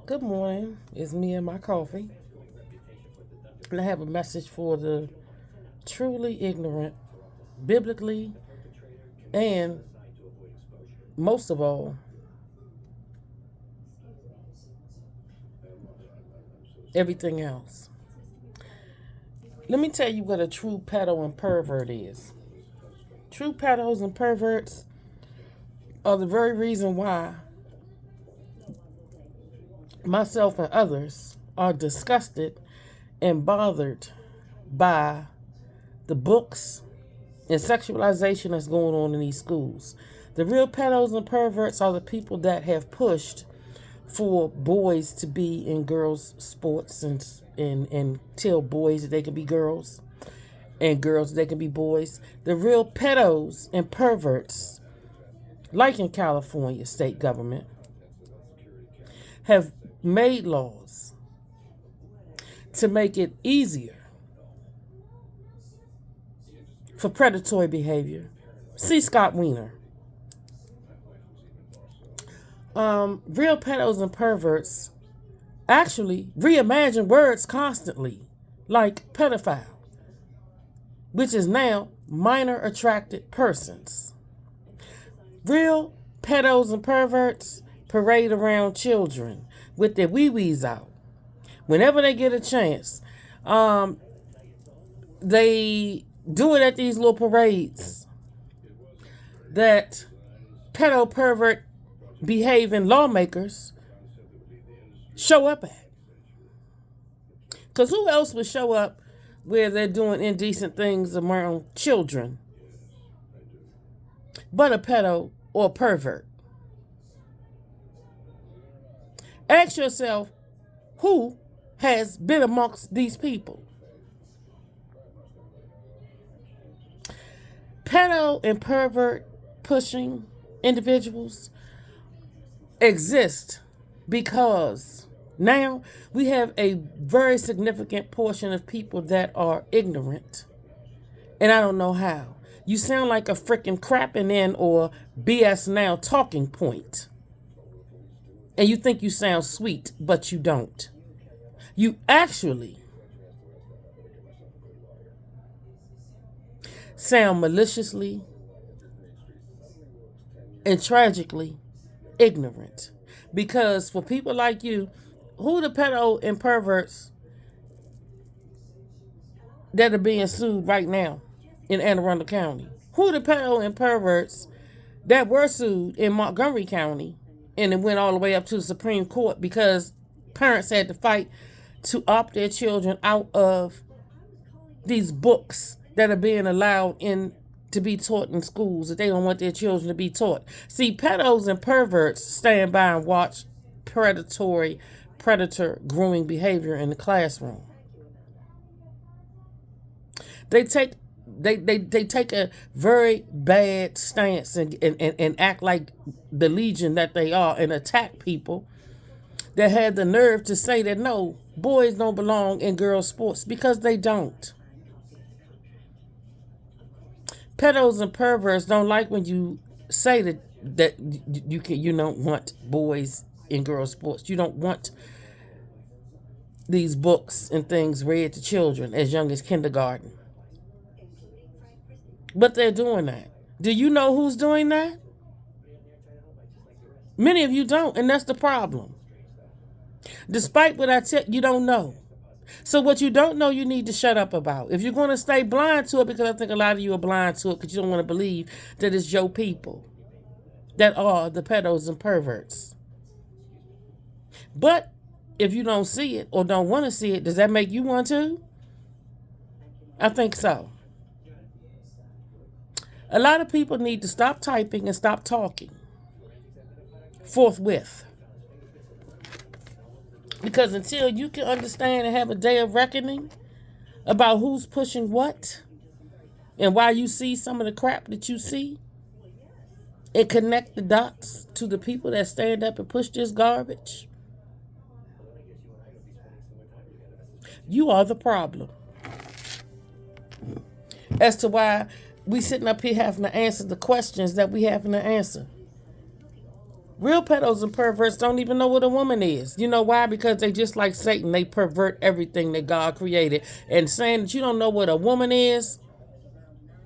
Good morning. It's me and my coffee. And I have a message for the truly ignorant, biblically, and most of all, everything else. Let me tell you what a true pedo and pervert is. True pedos and perverts are the very reason why myself and others are disgusted and bothered by the books and sexualization that's going on in these schools. The real pedos and perverts are the people that have pushed for boys to be in girls' sports and tell boys that they can be girls and girls that they can be boys. The real pedos and perverts, like in California state government, have made laws to make it easier for predatory behavior. See Scott Wiener. Real pedos and perverts actually reimagine words constantly, like pedophile, which is now minor attracted persons. Real pedos and perverts parade around children with their wee-wees out. Whenever they get a chance, they do it at these little parades that pedo pervert behaving lawmakers show up at. Because who else would show up where they're doing indecent things around children but a pedo or a pervert? Ask yourself, who has been amongst these people? Pedo and pervert pushing individuals exist because now we have a very significant portion of people that are ignorant. And I don't know how. You sound like a freaking crapping in or BS now talking point. And you think you sound sweet, but you don't. You actually sound maliciously and tragically ignorant. Because for people like you, who the pedo and perverts that are being sued right now in Anne Arundel County? Who the pedo and perverts that were sued in Montgomery County and it went all the way up to the Supreme Court because parents had to fight to opt their children out of these books that are being allowed in to be taught in schools that they don't want their children to be taught. See, pedos and perverts stand by and watch predator grooming behavior in the classroom. They take a very bad stance and act like the legion that they are and attack people that had the nerve to say that no, boys don't belong in girls' sports, because they don't. Pedos and perverts don't like when you say that you don't want boys in girls' sports. You don't want these books and things read to children as young as kindergarten. But they're doing that. Do you know who's doing that? Many of you don't, and that's the problem. Despite what I tell you, don't know. So what you don't know, you need to shut up about. If you're going to stay blind to it, because I think a lot of you are blind to it because you don't want to believe that it's your people that are the pedos and perverts. But if you don't see it or don't want to see it, does that make you want to? I think so. A lot of people need to stop typing and stop talking forthwith. Because until you can understand and have a day of reckoning about who's pushing what and why you see some of the crap that you see and connect the dots to the people that stand up and push this garbage, you are the problem. As to why we sitting up here having to answer the questions that we having to answer. Real pedos and perverts don't even know what a woman is. You know why? Because they just like Satan. They pervert everything that God created. And saying that you don't know what a woman is,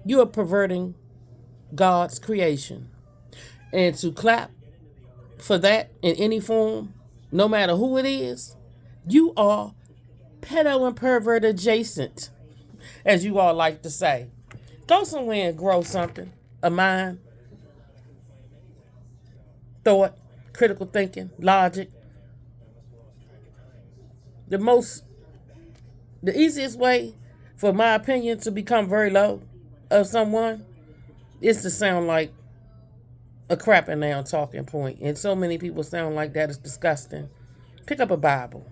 you are perverting God's creation. And to clap for that in any form, no matter who it is, you are pedo and pervert adjacent, as you all like to say. Go somewhere and grow something. A mind, thought, critical thinking, logic. The easiest way, for my opinion, to become very low of someone is to sound like a crapping down talking point. And so many people sound like that is disgusting. Pick up a Bible.